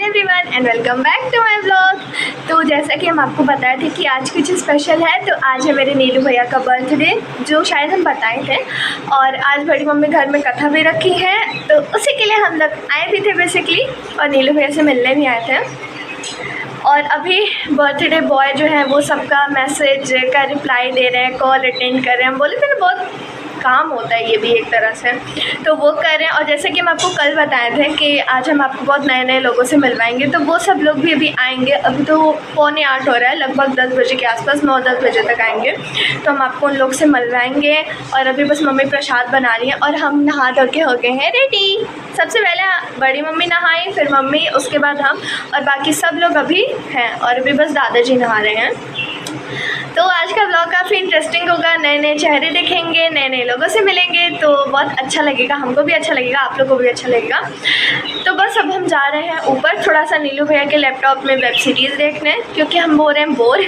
Everyone and welcome back to my blog. तो जैसा कि हम आपको बताए थे कि आज कुछ स्पेशल है, तो आज है मेरे नीलू भैया का बर्थडे, जो शायद हम बताए थे। और आज बड़ी मम्मी घर में कथा भी रखी है, तो उसी के लिए हम लोग आए भी थे बेसिकली, और नीलू भैया से मिलने भी आए थे। और अभी बर्थडे बॉय जो है वो सबका मैसेज का रिप्लाई दे रहे हैं, कॉल अटेंड कर रहे हैं। हम बोले थे ना बहुत काम होता है ये भी एक तरह से, तो वो कर रहे हैं। और जैसे कि हम आपको कल बताए थे कि आज हम आपको बहुत नए नए लोगों से मिलवाएंगे, तो वो सब लोग भी अभी आएंगे। अभी तो 7:45 हो रहा है, लगभग 10 बजे के आसपास, 9-10 बजे तक आएंगे, तो हम आपको उन लोग से मिलवाएंगे। और अभी बस मम्मी प्रसाद बना रही है और हम नहा धो के हो गए हैं रेडी। सबसे पहले बड़ी मम्मी नहाई, फिर मम्मी, उसके बाद हम, और बाकी सब लोग अभी हैं। और अभी बस दादाजी नहा रहे हैं। तो आज का ब्लॉग काफ़ी इंटरेस्टिंग होगा, नए नए चेहरे देखेंगे, नए नए लोगों से मिलेंगे, तो बहुत अच्छा लगेगा, हमको भी अच्छा लगेगा, आप लोगों को भी अच्छा लगेगा। तो बस अब हम जा रहे हैं ऊपर थोड़ा सा नीलू भैया के लैपटॉप में वेब सीरीज़ देखने, क्योंकि हम हो रहे हैं बोर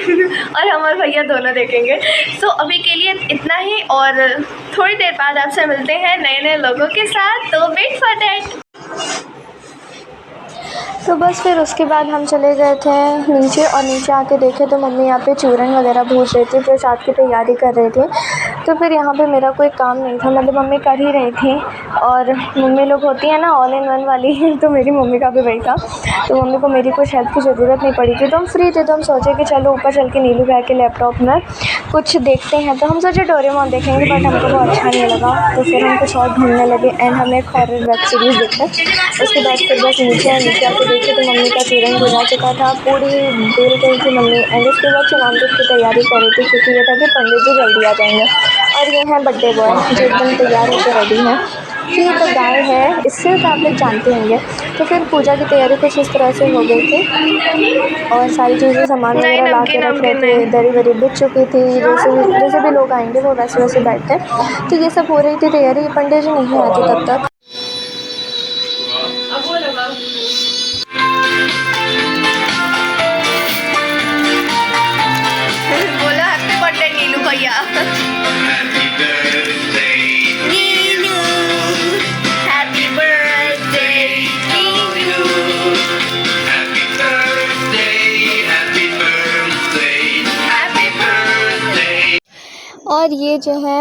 और हम और भैया दोनों देखेंगे। तो अभी के लिए इतना ही, और थोड़ी देर बाद आपसे मिलते हैं नए नए लोगों के साथ, तो वेट फॉर दैट। तो बस फिर उसके बाद हम चले गए थे नीचे, और नीचे आके देखे तो मम्मी यहाँ पे चूरन वगैरह भूज रही थी, प्रसाद की तैयारी कर रही थी। तो फिर यहाँ पे मेरा कोई काम नहीं था, मतलब मम्मी कर ही रही थी। और मम्मी लोग होती हैं ना ऑल इन वन वाली तो मेरी मम्मी का भी वही था। तो मम्मी को मेरी कुछ हेल्प की ज़रूरत नहीं पड़ी थी, तो हम फ्री थे, तो हम सोचे कि चलो ऊपर चल के नीलू भैया के लैपटॉप में कुछ देखते हैं। तो हम सोचे डोरेमोन देखेंगे, बट हमको वो अच्छा नहीं लगा, तो फिर हम कुछ और ढूंढने लगे एंड हमने एक हॉरर वेब सीरीज़ देखा। उसके बाद फिर बस नीचे आके देखे तो मम्मी का चूरन भुजा चुका था, पूरी बेल गई थी मम्मी। एंड उसके बाद चुनाव की तैयारी कर रही थी, क्योंकि ये था कि पंडित जी जल्दी आ जाएंगे। और ये है बर्थडे बॉय जो एकदम तैयार होकर रेडी है। ये तो गाय है, इससे तो आप लोग जानते होंगे। तो फिर पूजा की तैयारी कुछ इस तरह से हो गई थी, और सारी चीज़ें सामान वगैरह ला के रख रहे थे, दरी वरी बिछ चुकी थी, जैसे भी लोग आएंगे वो वैसे वैसे बैठते। तो ये सब हो रही थी तैयारी, पंडित जी नहीं आए थे तब तक। बोला हैप्पी बर्थडे नीलू भैया। Neelu happy birthday Neelu, happy birthday, happy birthday, happy birthday. और ये जो है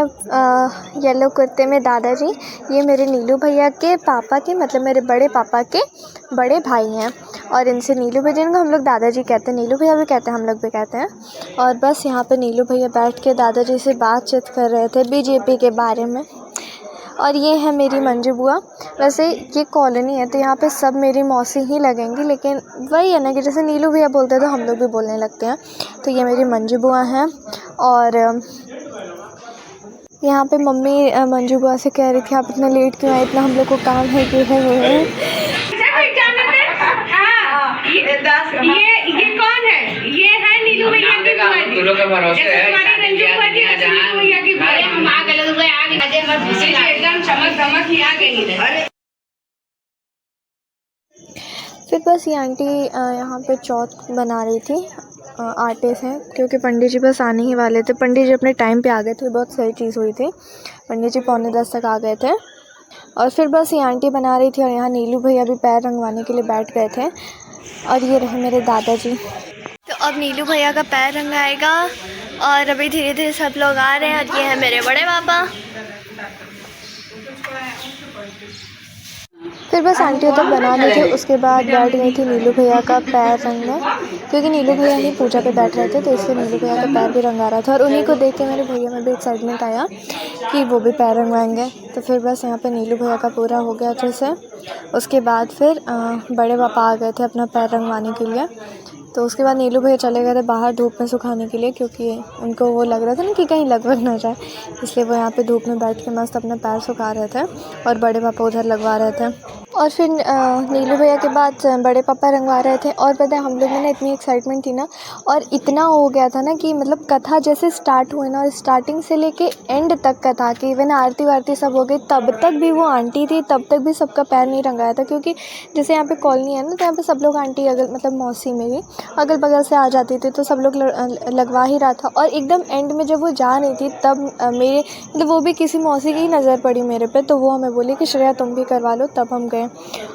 येलो कुर्ते में दादाजी, ये मेरे नीलू भैया के पापा के, मतलब मेरे बड़े पापा के बड़े भाई हैं। और इनसे नीलू भैया, जिनको हम लोग दादाजी कहते हैं, नीलू भैया भी कहते हैं, हम लोग भी कहते हैं। और बस यहाँ पे नीलू भैया बैठ के दादाजी से बातचीत कर रहे थे बीजेपी के बारे में। और ये है मेरी मंजू बुआ। वैसे ये कॉलोनी है, तो यहाँ पे सब मेरी मौसी ही लगेंगी, लेकिन वही है ना कि जैसे नीलू भैया बोलते हैं तो हम लोग भी बोलने लगते हैं। तो ये मेरी मंजू बुआ हैं। और यहाँ पे मम्मी मंजू बुआ से कह रही थी आप इतना लेट क्यों आए, इतना हम लोग को काम है, ये है वो है। ये कौन है? ये है नीलू भैया की बुआ। गुरु का भरोसे है। हम आ गए, एकदम चमक ही आ गई। फिर बस ये आंटी यहाँ पे चौथ बना रही थी आटे से, क्योंकि पंडित जी बस आने ही वाले थे। पंडित जी अपने टाइम पे आ गए थे, बहुत सही चीज़ हुई थी, पंडित जी 9:45 तक आ गए थे। और फिर बस ये आंटी बना रही थी, और यहाँ नीलू भैया भी पैर रंगवाने के लिए बैठ गए थे। और ये रहे मेरे दादाजी। तो अब नीलू भैया का पैर रंगाएगा, और अभी धीरे धीरे सब लोग आ रहे हैं। और ये है मेरे बड़े पापा। फिर बस आंटी तक बना ली थी, उसके बाद बैठ गई थी नीलू भैया का पैर रंगने, क्योंकि नीलू भैया ही पूजा पे बैठ रहे थे, तो इसलिए नीलू भैया का पैर भी रंगा रहा था। और उन्हीं को देख के मेरे भैया में भी एक्साइटमेंट आया कि वो भी पैर रंगवाएंगे। तो फिर बस यहाँ पे नीलू भैया का पूरा हो गया अच्छे से। उसके बाद फिर बड़े पापा आ गए थे अपना पैर रंगवाने के लिए। तो उसके बाद नीलू भैया चले गए थे बाहर धूप में सुखाने के लिए, क्योंकि उनको वो लग रहा था ना कि कहीं लग ना जाए, इसलिए वो यहाँ पे धूप में बैठ के मस्त अपना पैर सुखा रहे थे, और बड़े पापा उधर लगवा रहे थे। और फिर नीलू भैया के बाद बड़े पापा रंगवा रहे थे। और पता है हम लोग में ना इतनी एक्साइटमेंट थी ना, और इतना हो गया था ना कि मतलब कथा जैसे स्टार्ट हुई ना, और स्टार्टिंग से लेके एंड तक कथा की, इवन आरती वारती सब हो गई, तब तक भी वो आंटी थी, तब तक भी सबका पैर नहीं रंगाया था। क्योंकि जैसे यहाँ पे कॉलोनी है ना, तो यहाँ पे सब लोग आंटी अगल, मतलब मौसी मेरी अगल बगल से आ जाती थी, तो सब लोग लगवा ही रहा था। और एकदम एंड में जब वो जा रही थी, तब मेरे मतलब वो भी किसी मौसी की ही नज़र पड़ी मेरे पे, तो वो हमें बोली कि श्रेया तुम भी करवा लो। तब हम गए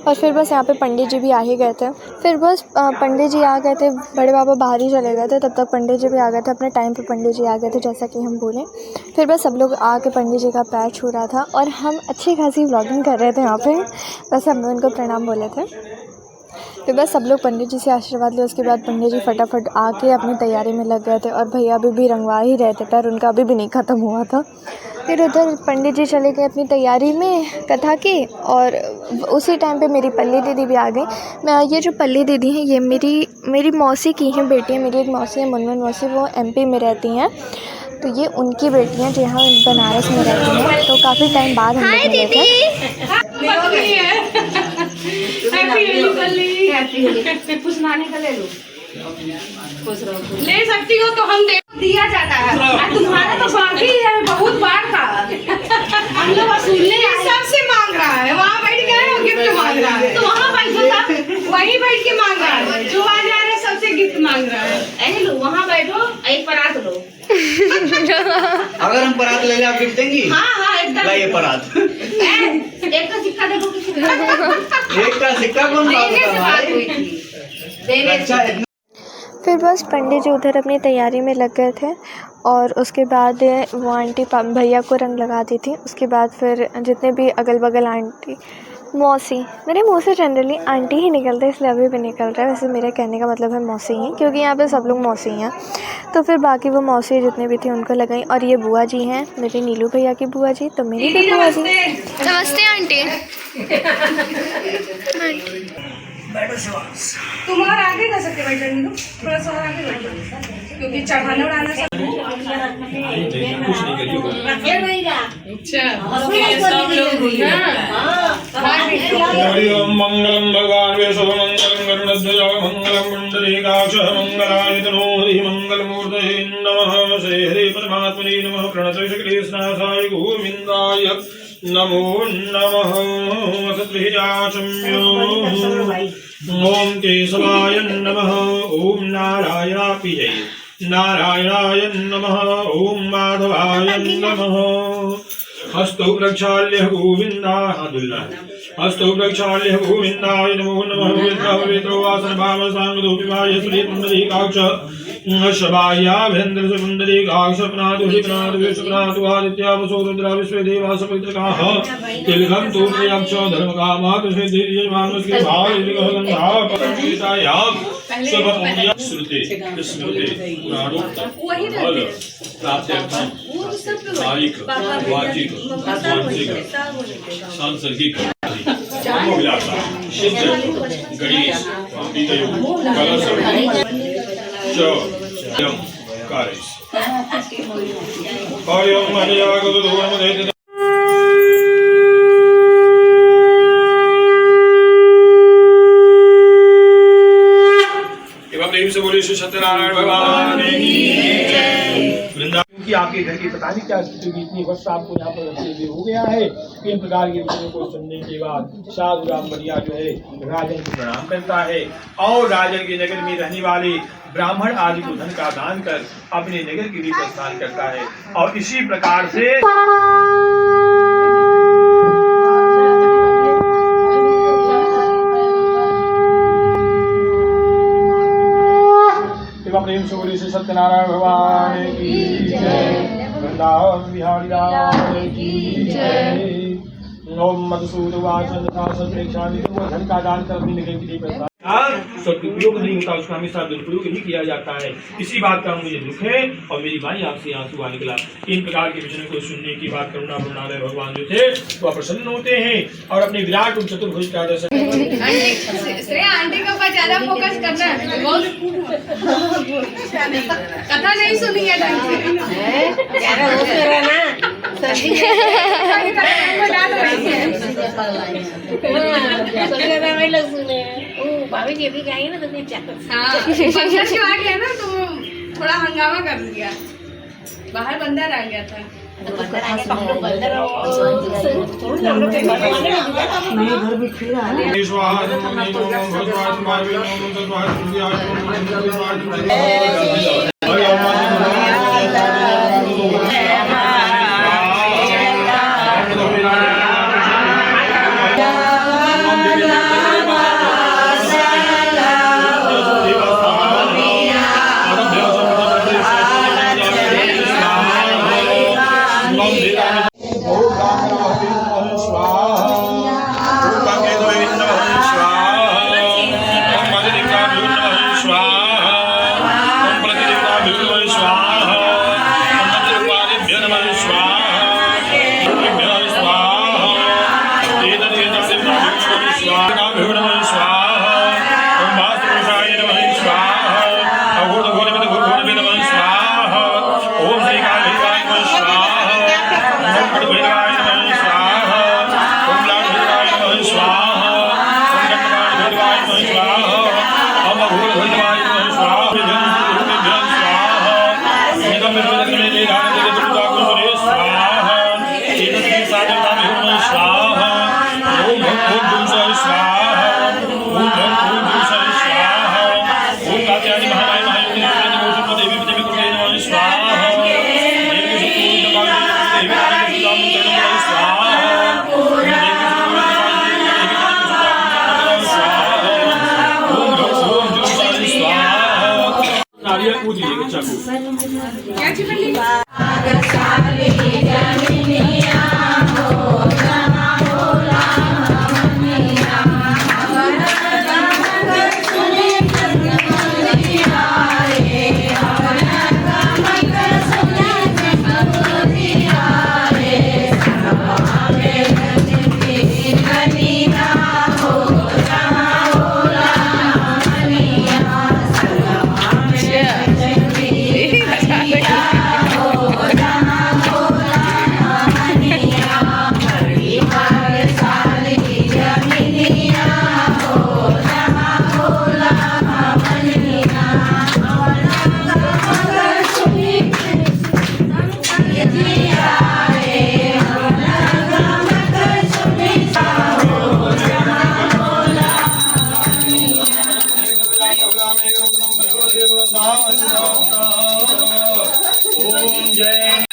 और फिर बस यहाँ पे पंडित जी भी आ ही गए थे। फिर बस पंडित जी आ गए थे, बड़े बाबा बाहर ही चले गए थे, तब तक पंडित जी भी आ गए थे। अपने टाइम पे पंडित जी आ गए थे, जैसा कि हम बोलें। फिर बस सब लोग आके पंडित जी का पैर छू रहा था और हम अच्छी खासी व्लॉगिंग कर रहे थे यहाँ पे। बस हमने उनको प्रणाम बोले थे। फिर बस सब लोग पंडित जी से आशीर्वाद लिया। उसके बाद पंडित जी फटाफट आके अपनी तैयारी में लग गए थे और भैया अभी भी रंगवा ही रहे थे पैर, उनका अभी भी नहीं ख़त्म हुआ था। फिर उधर पंडित जी चले गए अपनी तैयारी में कथा की, और उसी टाइम पे मेरी पल्ली दीदी भी आ गई। ये जो पल्ली दीदी हैं, ये मेरी मौसी की हैं बेटी हैं। मेरी एक मौसी है, मुनमुन मौसी, वो MP में रहती हैं, तो ये उनकी बेटी हैं जो यहाँ बनारस में रहती हैं। तो काफ़ी टाइम बाद हम लोग मिले थे। कुछ नानी का ले लो, ले सकती हो तो हम दिया जाता है। तुम्हारा तो बाकी है, बहुत बार का हम लोग वसूलने सबसे मांग रहा है। वहाँ बैठ के गिफ्ट मांग रहा है, तो वहाँ बैठो, वहीं बैठ के मांग रहा है। जो आ जा रहे सबसे गिफ्ट मांग रहा है। ऐसे लो, वहाँ बैठो, एक परात लो। अगर हम परात ले ले आप गिफ्ट देंगी? हाँ एकदम। लाइए परात। एक का सिक्का देखो किसी का। एक का सिक्का कौन बात हुई थी। अच्छा फिर बस पंडित जी उधर अपनी तैयारी में लग गए थे और उसके बाद वो आंटी भैया को रंग लगा दी थी। उसके बाद फिर जितने भी अगल बगल आंटी, मौसी, मेरे मुँह से जनरली आंटी ही निकलते हैं इसलिए अभी भी निकल रहा है। वैसे मेरे कहने का मतलब है मौसी ही, क्योंकि यहाँ पे सब लोग मौसी हैं। तो फिर बाकी वो मौसी जितने भी थे उनको लगाई। और ये बुआ जी हैं, मेरे नीलू भैया की बुआ जी, तो मेरी भी बुआ जी। नमस्ते आंटी। तुम और आगे कर सकते बैठे, थोड़ा सा और आगे बैठो, क्योंकि चढ़ाने उड़ाना सब मंगलम भगवान विष्णु मंगलम गरुड़ध्वज मंगलम पुंडरीकाक्ष मंगलायतनो हरि मंगलमूर्तये नमः। श्री हरि परमात्मने नमः। प्रणतविषक्लेशनाशाय गोविन्दाय नमो नमः। सत्रिजाचम्यो ओम केशवाय नमः। ओम नारायणाय नारायणाय नमः। ओम माधवाय नमः। हस्तौ प्रक्षाल्य गोविन्दाय हस्तौ प्रक्षाल्य गोविन्दाय नमो नमः। वेत्रवासन भावसांगदोपिवाय श्री पुंडरीकाक्ष शबायाभ्यंतर पुंडरीकाक्ष प्रणातु प्रणातु विष्णुप्रणातु आदित्यावसो रुद्रा विश्वे देवास पवित्रकाः तिलकं तु प्रियक्ष धर्मकामात् श्रीधीर्यमानस्य भावलिकगन्धा पवित्रतायां स्वपुण्य श्रुते स्मृते पुराणोक्तं फल प्राप्त्यर्थं कायिक वाचिक मानसिक सांसर्गिक मनोविलासा सिद्ध गणेश पीतयोग कलश च कार्यस कार्यं मर्यागतो धूमदेत। प्रेम से बोले श्री सत्यनारायण भगवान की जय। क्योंकि आपके घर की पता नहीं क्या स्थिति हुई, इतनी वर्ष आपको यहाँ पर रखते हुए हो गया है। इन प्रकार के विषयों को सुनने के बाद साधु राम बढ़िया जो है राजन को प्रणाम करता है और राजन के नगर में रहने वाले ब्राह्मण आदि को धन का दान कर अपने नगर के लिए प्रस्थान करता है। और इसी प्रकार से प्रेम से बोले श्री सत्यनारायण भगवान की जय। वृंदावन बिहारी लाल की जय। ओम मधुसूदन धन का दान कर अपनी नगर के लिए प्रस्थान। सदुपयोग नहीं होता, उसका हमेशा दुरुपयोग ही किया जाता है। इसी बात का मुझे दुख है और मेरी माई आपसे आंसू आ निकला। इन प्रकार के विषयों को सुनने की बात करुणा वरुणालय भगवान जो थे वह प्रसन्न होते हैं और अपने विराट और चतुर्भुज का दर्शन। आंटी के ऊपर ज्यादा फोकस करना है, कथा नहीं सुनी है भाभी जी भी गई ना तो ना तो थोड़ा हंगामा कर दिया, बाहर बंदर आ गया था। चाकू दीजिएगा, चाकू। क्या चिपली? ओम जय।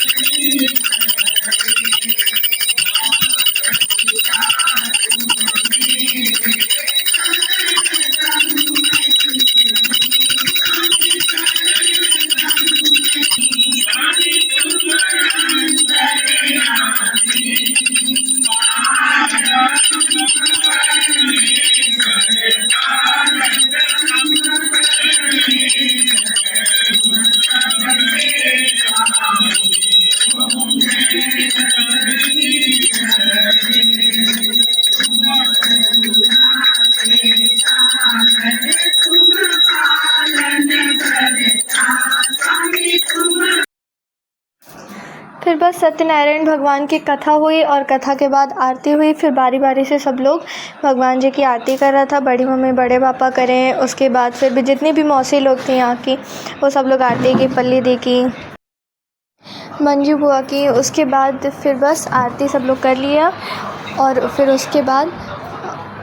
फिर बस सत्यनारायण भगवान की कथा हुई और कथा के बाद आरती हुई। फिर बारी बारी से सब लोग भगवान जी की आरती कर रहा था। बड़ी मम्मी बड़े पापा करें, उसके बाद फिर भी जितनी भी मौसी लोग थे यहाँ की वो सब लोग आरती की, पल्ली दी की, मंजू बुआ की। उसके बाद फिर बस आरती सब लोग कर लिया और फिर उसके बाद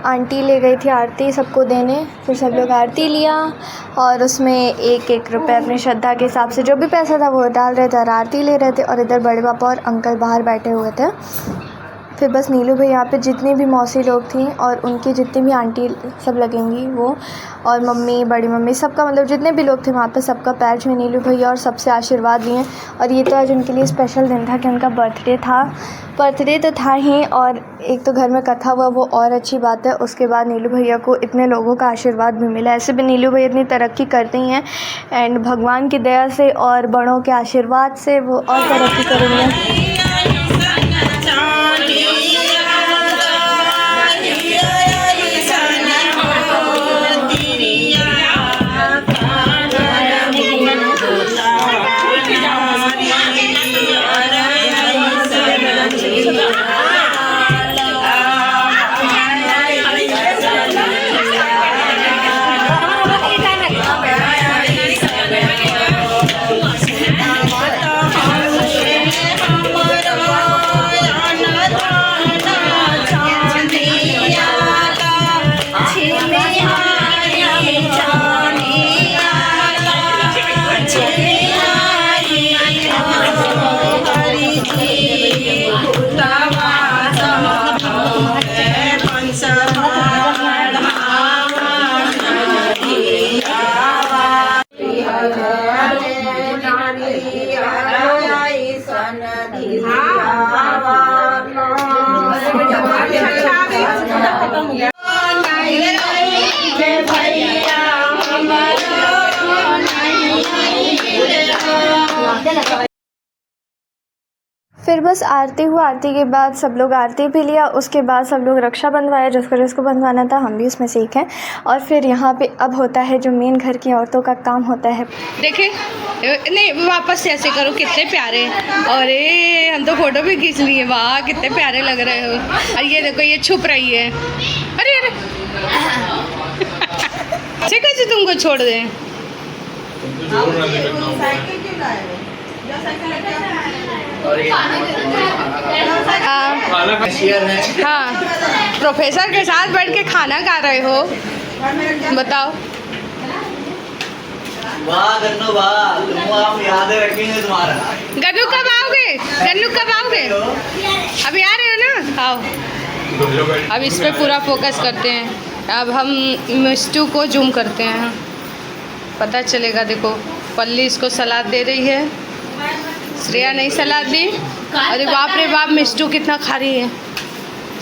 आंटी ले गई थी आरती सबको देने। फिर सब लोग आरती लिया और उसमें 1-1 रुपये अपनी श्रद्धा के हिसाब से जो भी पैसा था वो डाल रहे थे और आरती ले रहे थे। और इधर बड़े पापा और अंकल बाहर बैठे हुए थे। फिर बस नीलू भाई यहाँ पे जितनी भी मौसी लोग थी और उनकी जितनी भी आंटी सब लगेंगी वो और मम्मी बड़ी मम्मी सबका मतलब जितने भी लोग थे वहाँ पे सबका पैर छुए नीलू भैया और सबसे आशीर्वाद लिए। और ये तो आज उनके लिए स्पेशल दिन था कि उनका बर्थडे था। बर्थडे तो था ही और एक तो घर में कथा हुआ वो और अच्छी बात है। उसके बाद नीलू भैया को इतने लोगों का आशीर्वाद भी मिला। ऐसे भी नीलू भैया इतनी तरक्की करते ही हैं एंड भगवान की दया से और बड़ों के आशीर्वाद से वो और तरक्की करेंगे। फिर बस आरती हुआ। आरती के बाद सब लोग आरती भी लिया। उसके बाद सब लोग रक्षा बंधवाया जिसको बंधवाना था, हम भी उसमें से एक हैं। और फिर यहाँ पे अब होता है जो मेन घर की औरतों का काम होता है। देखे नहीं वापस से ऐसे करो, कितने प्यारे। अरे हम तो फोटो भी खींच लिए, वाह कितने प्यारे लग रहे हो। और ये देखो ये छुप रही है। अरे अरे कैसे तुमको छोड़ दें। हाँ प्रोफेसर के साथ बैठ के खाना खा रहे हो, बताओ। वाह गन्नू वाह, तुमको हम याद रखेंगे तुम्हारा। गन्नू कब आओगे? गन्नू कब आओगे? अभी आ रहे हो ना, आओ। अब इस पे पूरा फोकस करते हैं। अब हम मिस्टू को जूम करते हैं, पता चलेगा। देखो पल्ली इसको सलाद दे रही है। श्रेया नहीं सलाद दी। अरे बाप रे बाप, मिष्टू कितना खा रही है।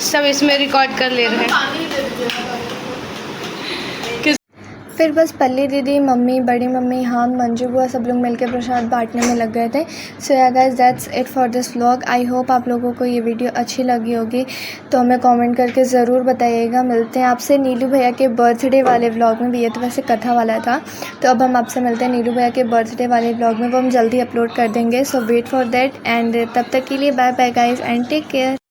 सब इसमें रिकॉर्ड कर ले रहे हैं। फिर बस पल्ली दीदी, मम्मी, बड़ी मम्मी, हम, मंजू बुआ सब लोग मिलकर प्रसाद बांटने में लग गए थे। सो या guys, that's it for this vlog. I hope आप लोगों को ये वीडियो अच्छी लगी होगी, तो हमें कमेंट करके ज़रूर बताइएगा। मिलते हैं आपसे नीलू भैया के बर्थडे वाले व्लॉग में भी। ये तो वैसे कथा वाला था, तो अब हम आपसे मिलते हैं नीलू भैया के बर्थडे वाले व्लॉग में। वो हम जल्दी अपलोड कर देंगे, so wait for that. And तब तक के लिए bye bye guys and take care.